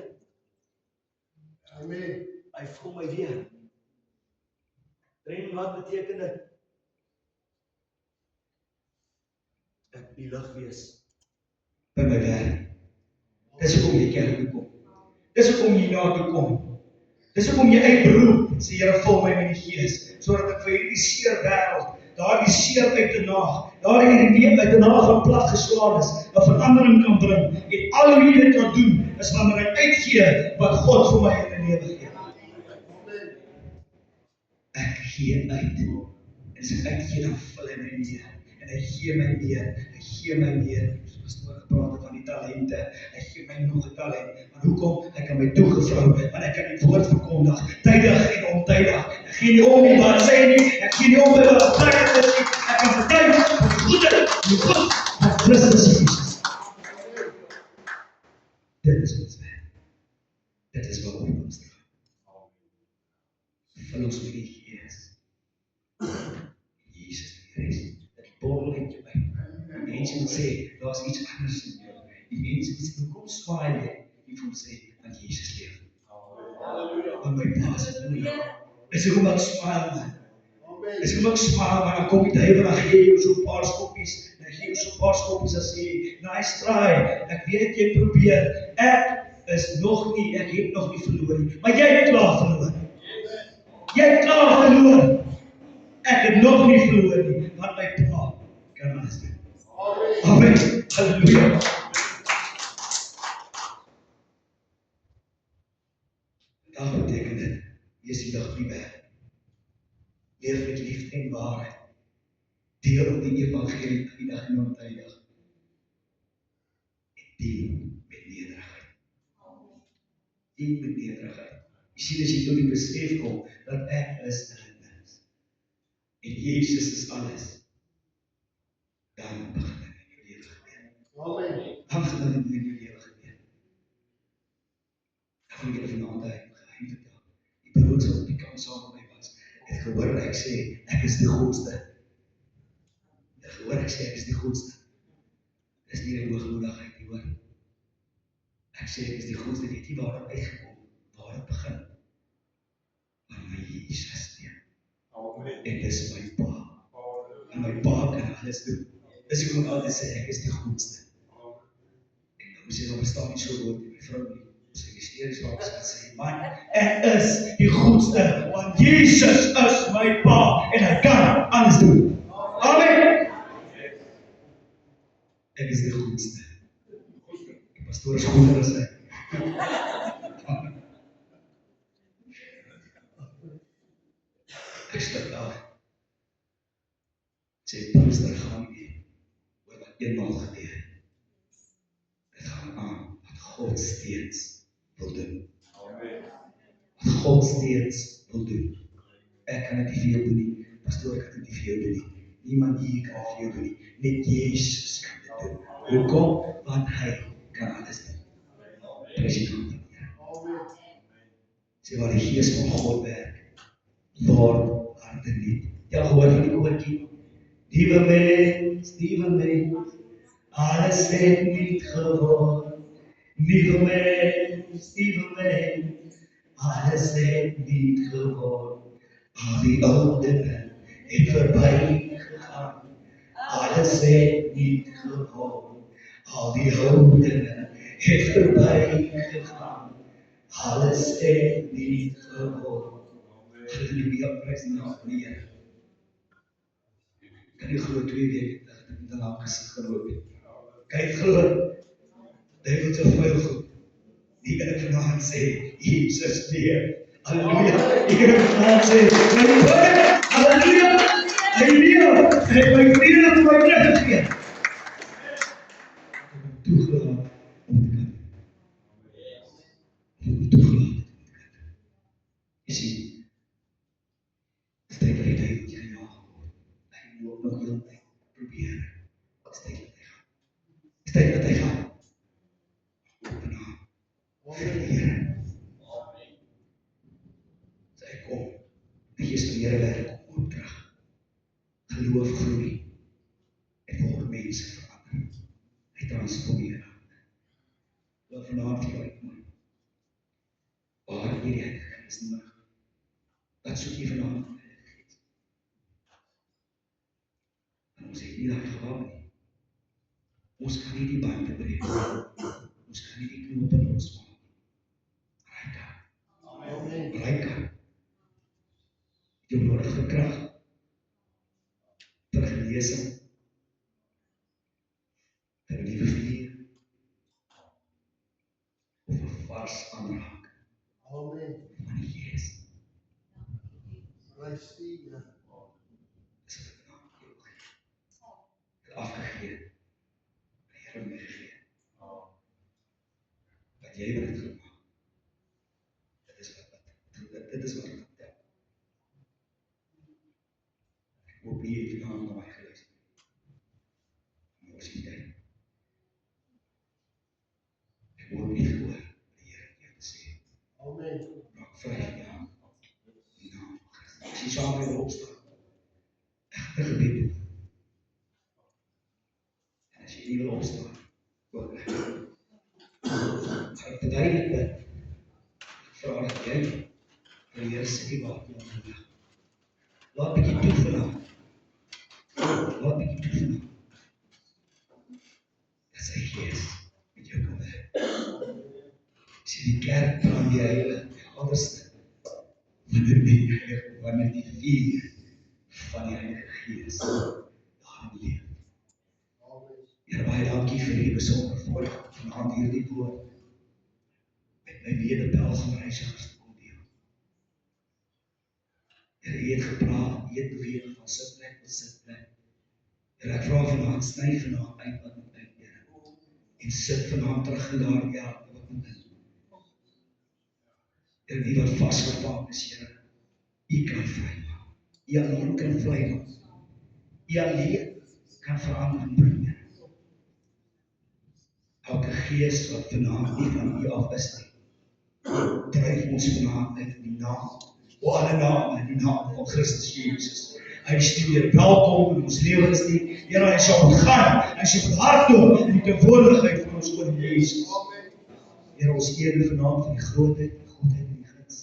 Amen. Hy vul my weer. En wat beteken dit? Ek moet die lig wees by my werk. Dis hoekom jy kerk toe kom. Dis hoekom jy na toe kom. Dis hoekom jy uitroep, sê Here, vul my met die Gees, sodat ek vir hierdie seer wêreld, daardie seer uit te naag, daardie idee uit te naag van platgeslaan is, 'n verandering kan bring. En al hoe jy dit kan doen, is wanneer ek uitgee wat God vir my in my lewe gee. Ek gee uit. En as ek uitgee, dan vul hy my meer. En hy gee my meer. Hy gee my meer. Pastoor gepraat het van die talente. Hy gee my nog 'n talent. Maar hoekom? Hy kan my toegevou, want ek kan die woord verkondig, tydig en ontydig. Ek gee nie om nie wat sê nie. Ek gee nie om by wat plek is nie. Ek kan getuig van die goedheid, die goed van Christus Jesus. Dit is ons werk. Dit is wat ons doen. Vul ons met die Gees. Jesus die Gees. Dit borrel uit jou uit. Die mense moet sê, daar is iets anders in jou. Die mense moet sê, hoekom swaai jy? Die moet sê, want Jesus leef. Want my pa is het moeilijk. Is hoekom ek swaai, man. Is hoekom ek swaai, man. Dan kom die duivel, dan gee jy so 'n paar skoppies. Dan gee jy so 'n paar skoppies, dan sê jy, nice try. Ek weet jy probeer. Ek is nog nie, ek het nog nie verloor nie. Maar jy het klaar verloor. Jy het klaar verloor. Ek het nog nie verloor nie, want my pa kan alles doen. Amen. Halleluja. Dat beteken dit, wees die lig die weg. Leef met liefde en waarheid. Deel die evangelie tydig en ontydig. En dien met nederigheid. Dien met nederigheid. Jy sien as jy tot die besef kom, dat ek is niks. En Jesus is alles. Dan begin ek in jou lewe gebeur. Amen. Dan begin ek in jou lewe gebeur. Dan gaan ek vanaand uit geheim vertel. Die broers wat op die kamp saam met my was, het gehoor ek sê, ek is die grootste. Het gehoor ek sê, ek is die grootste. Dis nie 'n hoogmoedigheid nie, hoor. Ek sê, ek is die grootste, weet jy waar het uitgekom, waar het begin? Van my Jesus neem. En dis my pa. En my pa kan alles doen. Dis hoekom ek altyd sê, ek is die grootste. En dan sê, dan bestaan nie so woord in my vrou nie. Sy hysteries raak, sy sê, man, ek is die grootste, want Jesus is my pa, en hy kan alles doen. Amen. Ek is die grootste. Die pastoor is groter as ek. Ek stik af. Sê, priester, gaan nie oor wat eenmaal gebeur. Dit gaan aan wat God steeds wil doen. Wat God steeds wil doen. Ek kan dit nie vir jou doen nie. Pastoor, ek kan dit nie vir jou doen nie. Niemand hier kan dit vir jou doen nie. Net Jesus kan dit doen. Hoekom? Want hy kan alles doen. Prys die naam van die Here. Sê waar die Gees van God werk, word harte nie. Jy gehoor van die koortjie? Liewe mens, alles het niet geworden. Lieve mens, alles het niet geworden. Al die oude dingen het voorbij gegaan. Alles het niet geworden. Al die oude dingen het voorbij gegaan. Alles het niet geworden. Halleluja, prys die naam van die Here. Kan jy glo 2 weke dat ek met 'n lang gesig geloop het. Kyk glo. Duivel se vuil goed. Die kan ek vanaand sê, Jesus leef. Halleluja. Die kan ek vanaand sê, halleluja. Hy leef. Hy het my vrede vir my teruggegee. Toegelaat om te kan. Toegelaat om te kan. Jy sien, dis tyd dat jy dit gejaag word. Hy moet nog heel tyd probeer. Dis tyd dat hy gaan. Dis tyd dat hy gaan. Open haar. Vir die Here. Sy kom geloof groei, en word mense verander. Hy transformeer. Wil vanaand vir jou uitnooi. Waar het jy die Heilige Gees nodig? Dat soek jy vanaand die Heilige Gees. En ons het nie daai gawe nie. Ons kan nie die bande breek. Ons kan nie die knope losmaak. Ryker. Jou nodig vir krag. Vir genesing. Vir 'n nuwe vuur. Of 'n vars aanraak. Amen. Van die Gees. Prys die Here. Dis wat ek naam jou gee. Het afgegee. Die Here my gegee. Wat jy wil het gemaak. Dit is wat tel. Ek hoop nie jy vanaand na my geluister. Maar ons nie tyd. Ek hoop nie gehoor die Here jou te sê. Amen. Raak vry in die hand. In die naam van Christus. As jy saam met my opstaan. Egte gebed doen. En as jy nie wil opstaan, ook ek. Gaan ek verduidelik bid. Ek vra dat jy vir die Here sê wat jy vandag. Laat bietjie toe vandag. Laat bietjie toe vandag. Dat sy Gees met jou kan werk. As jy die kerk praat die Heilige, die Allerste, wanneer die vuur van die Heilige Gees daarin leef. Here, baie dankie vir die besondere voorreg vanaand hierdie woord met my mede-pelgrimreisigers te kom deel. Here, U het gepraat, U het beweeg van sitplek tot sitplek. Here, ek vra vanaand, sny vanaand uit wat moet uit, Here. En sit vanaand terug in daardie elke wat moet in. Here, die wat vasgevang is, Here, U kan vrymaak. U alleen kan vrymaak. U alleen kan verandering bring, Here. Elke gees wat vanaand nie van U af is nie, dryf ons vanaand uit in die naam, alle name, in die naam van Christus Jesus. Hy stuur welkom in ons lewens nie. Here, hy sal gaan, hy sal hardop in die teenwoordigheid van ons Koning Jesus. Here, ons eer U vanaand vir die grootheid, die godheid en die guns.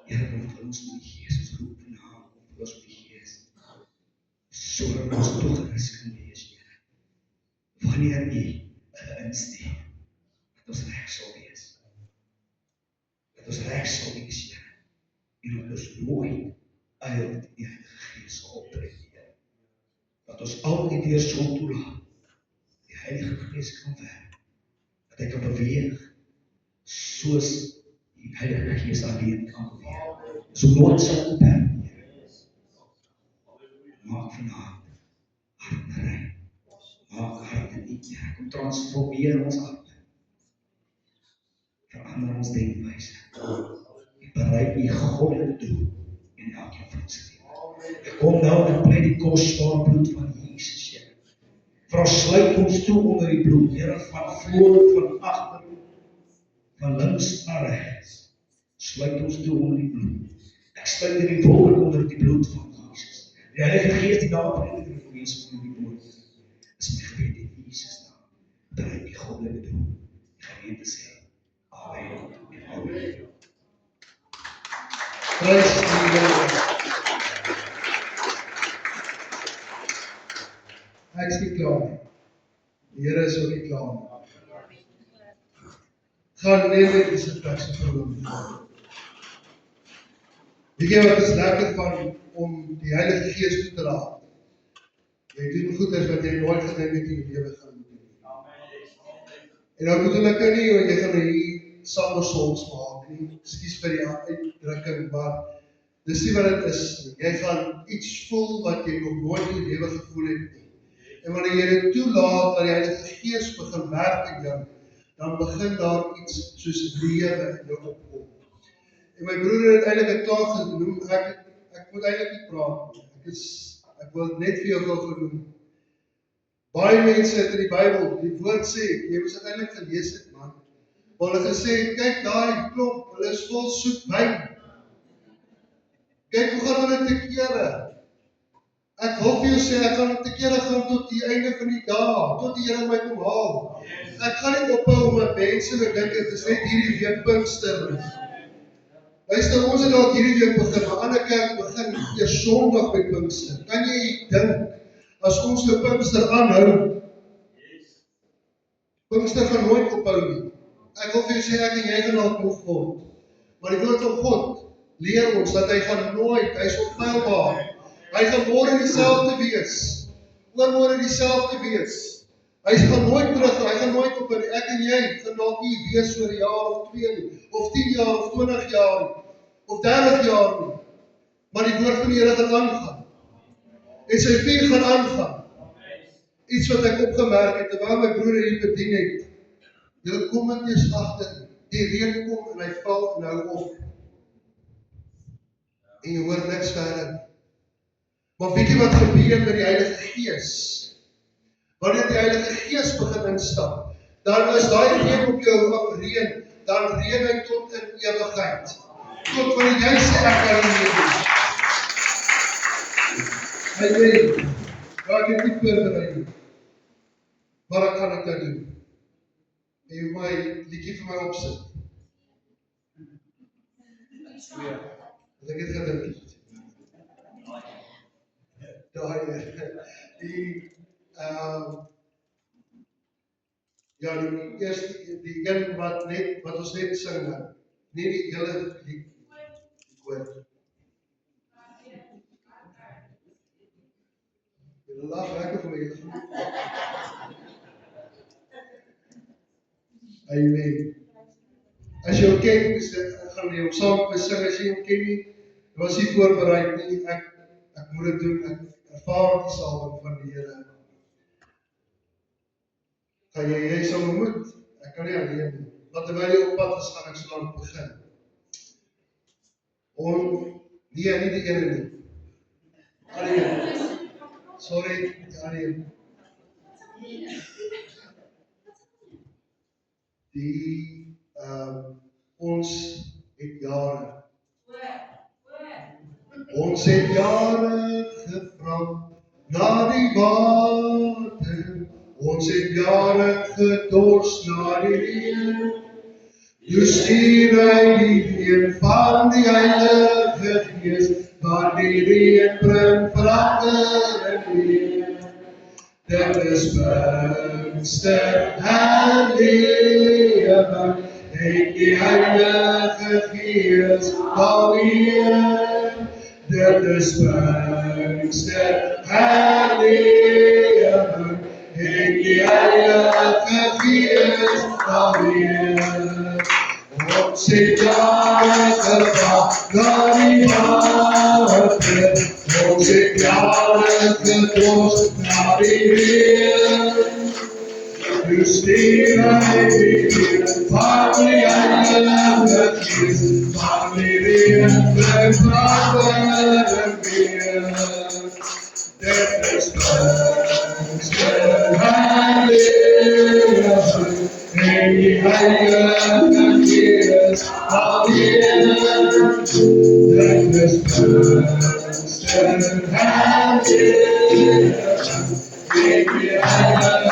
Here, kom vir ons met die Gees, ons roep vanaand, kom vir ons met die Gees. Sodat ons toegerus kan wees, Here. Wanneer U hulle insteek, dat ons reg sal wees. Dat ons reg sal wees, Here. En dat ons nooit uit die Heilige Gees sal optree, Here. Dat ons altyd deur son toelaat, die Heilige Gees kan werk. Dat hy kan beweeg, soos die Heilige Gees alleen kan beweeg. So nooit sal beperk, Here. Maak vanaand harte rein. Maak harte nie, Here. Kom transformeer ons harte. Verander ons denkwyse. Ek bereik U goddelike doel in elkeen van ons lewe. Ek kom nou en pleit die kosbare bloed van Jesus, Here. Versluit ons toe onder die bloed, Here, van voor, van agter, van links na regs. Sluit ons toe onder die bloed. Ek sluit in die wolk onder die bloed van Jesus. Die Heilige Gees die naprediker van Jesus onder die woord. Is my gebed in Jesus naam. Bereik die goddelike doel. Die gemeente sê, Amen. Amen. Prys die Here. Ek is nie klaar nie. Die Here is ook nie klaar nie. Gaan neem net die plek se verloop. Weet jy wat is lekker van om die Heilige Gees toe te laat? Jy doen goeders wat jy nooit gedink het in die lewe gaan doen. En dan bedoel ek nie, want jy gaan hier somersaults maak nie, ekskuus vir die uitdrukking, maar dis nie wat dit is nie. Jy gaan iets voel wat jy nog nooit in die lewe gevoel het nie. En wanneer jy dit toelaat, dat die Heilige Gees begin werk in jou, dan begin daar iets soos lewe in jou opkom. En my broer het eintlik 'n taak genoem, ek moet eintlik nie praat nie. Ek wil net vir jou gou genoem. Baie mense het in die Bybel, die woord sê, jy moes dit eintlik gelees het, man. Maar hulle gesê, kyk daai klomp, hulle is vol soet wyn. Kyk hoe gaan gaan dit te kere. Ek wil vir jou sê, ek gaan te kere gaan tot die einde van die dag, tot die Here my kom haal. Ek gaan nie ophou omdat mense nou dink dit is net hierdie week Pinkster. Luister, ons het dalk hierdie week begin, maar ander kerk begin eers Sondag by Pinkster. Kan jy dink, as ons nou Pinkster aanhou, Pinkster gaan nooit ophou nie. Ek wil vir jou sê, ek en jy gaan dalk moeg word. Maar die woord van God leer ons dat hy gaan nooit, hy is onfeilbaar. Hy gaan môre dieselfde wees. Oormôre dieselfde wees. Hy gaan nooit terug, hy gaan nooit ophou. Ek en jy gaan dalk nie wees oor 'n jaar of 2 nie, of 10 jaar of 20 jaar nie, of 30 jaar nie. Maar die woord van die Here gaan aangaan. En sy vuur gaan aangaan. Iets wat ek opgemerk het, terwyl my broer hier bedien het. Julle kom net eers agter, die reën kom en hy val en hou op. En jy hoor niks verder. Maar weet jy wat gebeur met die Heilige Gees? Wanneer die Heilige Gees begin instap, dan is daai reën op jou afreën, dan reën hy tot in ewigheid. Tot wanneer jy sê ek kan nie meer doen. Hy weet, ek het nie voorberei nie. Maar ek kan dit nou doen. En jy my liedjie vir my opsit. Dat ek het gedink het. Ja, die eerste, die een wat ons net sing dan. Nie die hele die koor. Julle lag lekker vir my. Amen. As jy hom ken, gaan jy hom saam besing. As jy hom ken nie, was nie voorbereid nie. Ek moet dit doen. Ek ervaar die salwing van die Here. Gaan jy sal moet. Ek kan nie alleen nie. Want terwyl jy op pad is, gaan ek so lank begin. Nee, nie die ene nie. Alleen. Sorry, alleen. Ons het jare. Ons het jare gevra na die water. Ons het jare gedors na die reën. Toe stuur hy die reën van die Heilige Gees, maar die reën bring verandering. Dit is Pinkster en lewe, en die Heilige Gees alweer. Dit is Pinkster en lewe, en die Heilige Gees alweer. Ons het jare gevra na die water, ons het jare gedors na die reën. Toe stuur hy die reën van die Heilige Gees, van die reën bring verandering weer. Dit is Pinkster en lewe, en die Heilige Gees alweer. Dit is Pinkster en lewe, en die Heilige Gees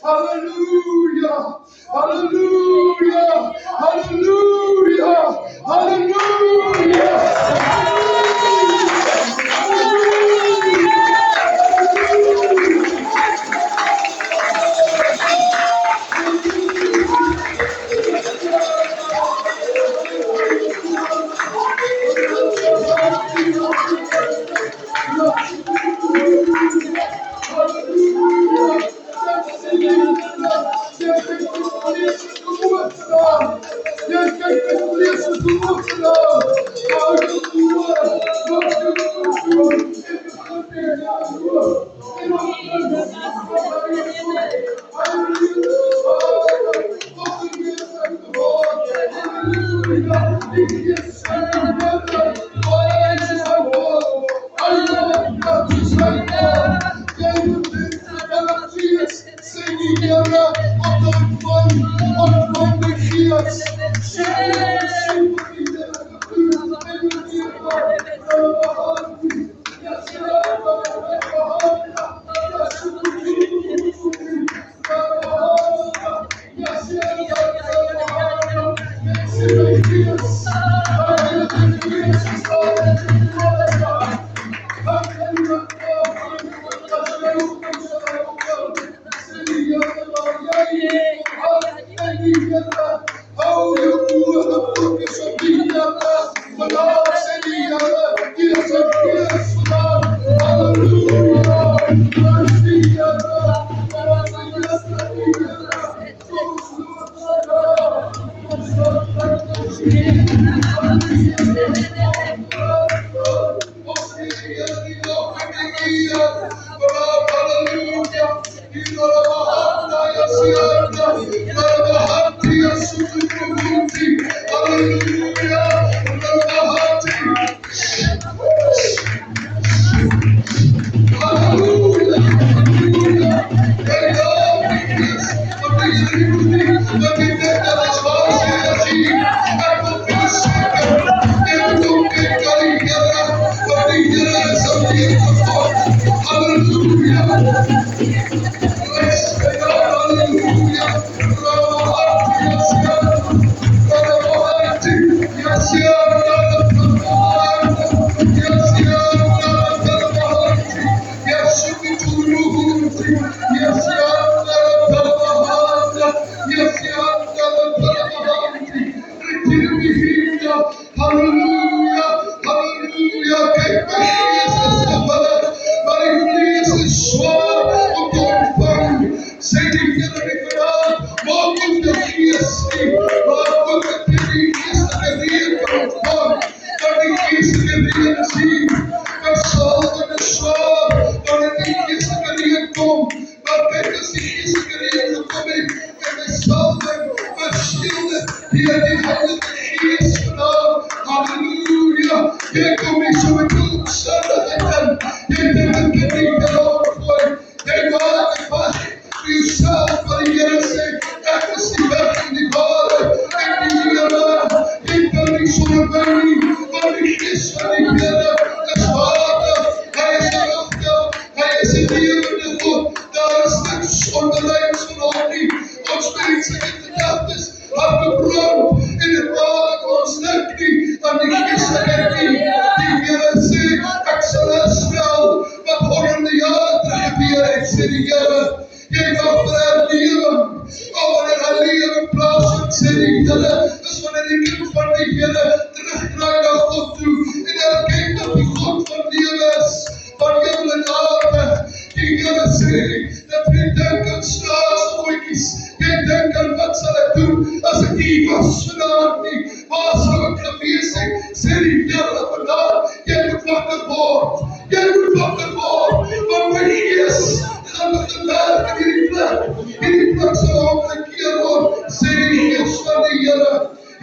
Hallelujah! Hallelujah! Hallelujah! Hallelujah!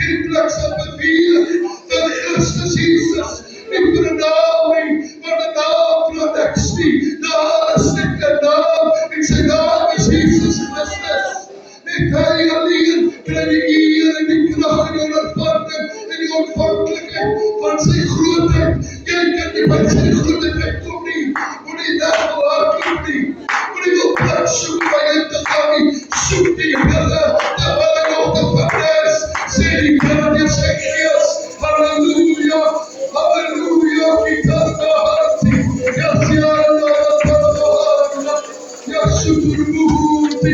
die plek sal beweeg van Christus Jesus. Nie vir 'n naam nie, maar 'n naam van niks nie. Daar is net 'n naam en sy naam is Jesus Christus. Net hy alleen kry die eer en die krag en die ondervinding en die ontvankelijkheid van sy grootheid. Jy kan nie by sy grootheid uitkom nie. Moenie daar hardloop nie. Moenie wil plek soek by hom te gaan nie. Soek die Here terwyl hy nog te vind is. Sê die Here deur sy Gees. Halleluja, halleluja, Kitana Harti. Yes, Yasuturmuhurti,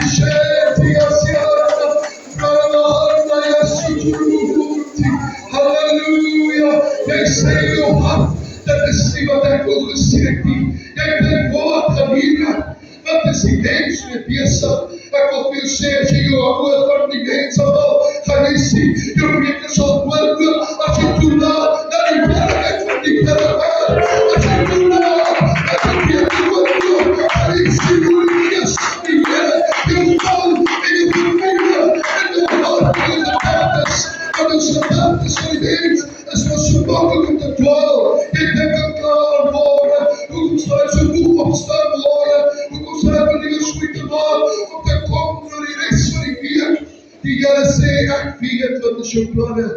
Isheti Yasyana, Pranahana Yasuturmuhurti. Hallelujah. Jy sê in jou hart, dit is nie wat ek wil gesê het nie. Jy dink wat gebeur. Wat is die mens mee besig? Ek wil vir jou sê, as jy jou oor van die mens wil, gaan jy sien, jou beker sal oorloop, as jy toelaat, dat die werkheid van die Here werk. As jy toelaat, dat die beker oorloop, gaan jy sien hoe die Gees van die Here, jou val en jou vermoede, en jou hart en jou gedagtes, want ons gedagtes van die mens, is maar so makkelijk om te dwaal. Jy dink aan klaar worden, hoekom sal jy so moeg opstaan worden, hoekom sal jy nie eens moeite maak, om te kom na die rest van die week. Die Here sê, ek weet wat is jou planne.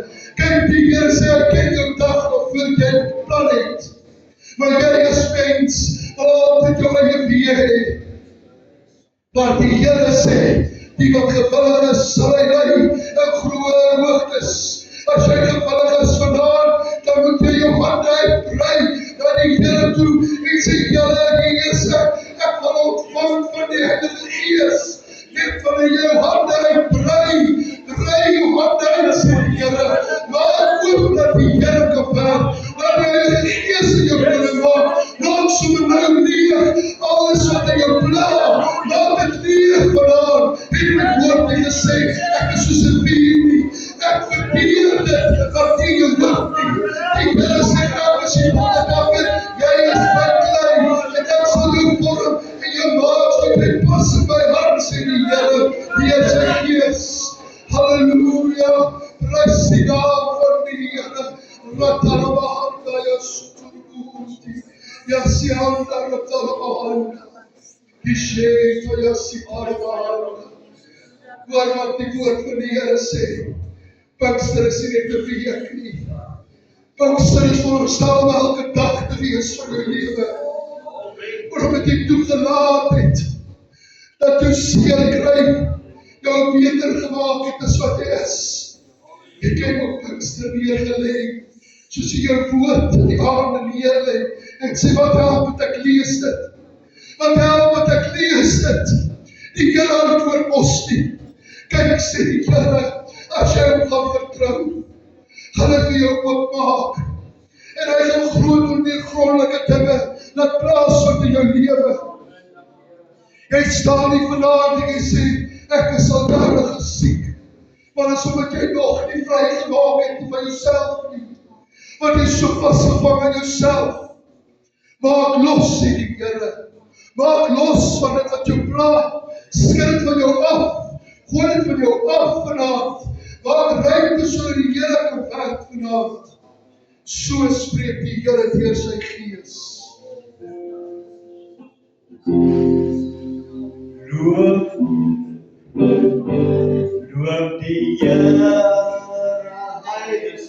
Kyk, die Here sê, ek ken jou dag nog voor jy plan het. Maar jy as mens, wil altyd jou eie weë hê. Maar die Here sê, die wat gewillig is, sal hy lei in groeë hoogtes. As jy gewillig is vandaan, dan moet jy jou hande uitbrei na die Here toe en sê, Here sê, ek wil ontvang van die Heilige Gees. Net van jou hande uitbrei, brei jou hande uit, sê die Here. Maak oop dat die Here kan werk, dat die Heilige Gees in jou binne maak. Laat sommer nou leeg, alles wat in jou pla, laat het leeg vandaan. Het my woord nie gesê, ek is soos 'n bier nie. Ek verbeer dit, wat nie jou lucht nie. Die Here sê, ek is die pottebakker, jy is my klei, en ek sal jou vorm, en jou maak, so jy pas in my hand, sê die Here, deur sy Gees. Halleluja, prys die naam van die Here. Ratarabahanda, Yasuturmuhurti, Yasyanda, Ratarabahanda, Kisheto, Yasiparabahanda. Hoor wat die woord van die Here sê. Pinkster is nie net 'n week nie. Pinkster is veronderstel om elke dag te wees van jou lewe. Omdat jy toegelaat het, dat jou seer kry, jou beter gemaak het as wat jy is. Jy kyk op Pinkster neergelê, soos jy jou woord in die aarde neerlê, en sê, wat help het ek lees dit? Wat help het ek lees dit? Die Here antwoord mos nie. Kyk, sê die Here, as jy hom gaan vertrou, gaan hy vir jou oopmaak. En hy sal groot en neergrondelike dinge laat plaasvind in jou lewe. Jy staan nie vanavond en jy sê, ek is al jare gesiek. Maar as omdat jy nog nie vrygemaak het van jouself nie. Want jy is so vastgevang aan jouself. Maak los, sê die Here. Maak los van dit wat jou pla. Skil van jou af. Gooi dit van jou af vanavond. Maak ruimte so die Here kan werk vanavond. So spreek die Here deur sy Gees. Loof die Here, hy is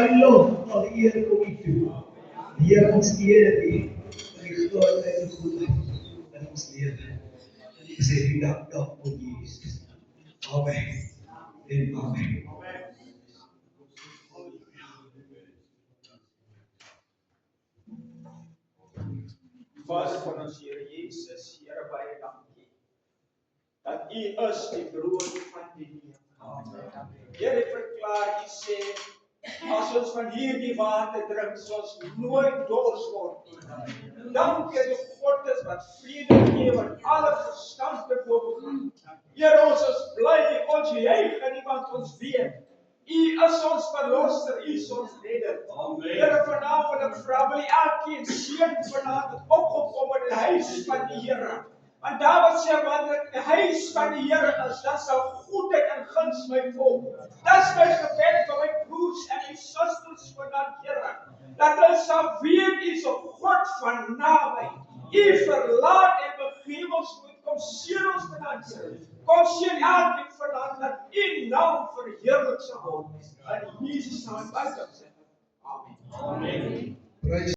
die lof, al die eer kom U toe. Die Here ons eer U vir die grootheid en goedheid in ons lewe. Ons sê U dank vir Jesus. Amen. En amen. Vader van ons Here Jesus, Here baie dankie dat U is die brood van die lewe. Here verklaar U sê, as ons van hierdie water drink, sal ons nooit dors word nie. Dankie dat U God is wat vrede gee, wat alle verstand te boven gaan. Here, ons is bly, ons juig en iemand ons weet. U is ons verlosser, U is ons redder. Here, vanavond ek vra, wil U elkeen seën vanavond opgekom in die huis van die Here. Want Dawid sê, wanneer ek in die huis van die Here is, dan sal goedheid en guns my volg. Dis my gebed vir my broers en my susters vanaand, Here, dat hulle sal weet U is 'n God van naby. U verlaat en begeef ons moet kom seën ons vanaand, Here. Kom seën elkeen vanaand dat U naam verheerlik sal word. In Jesus naam, Amen. Prys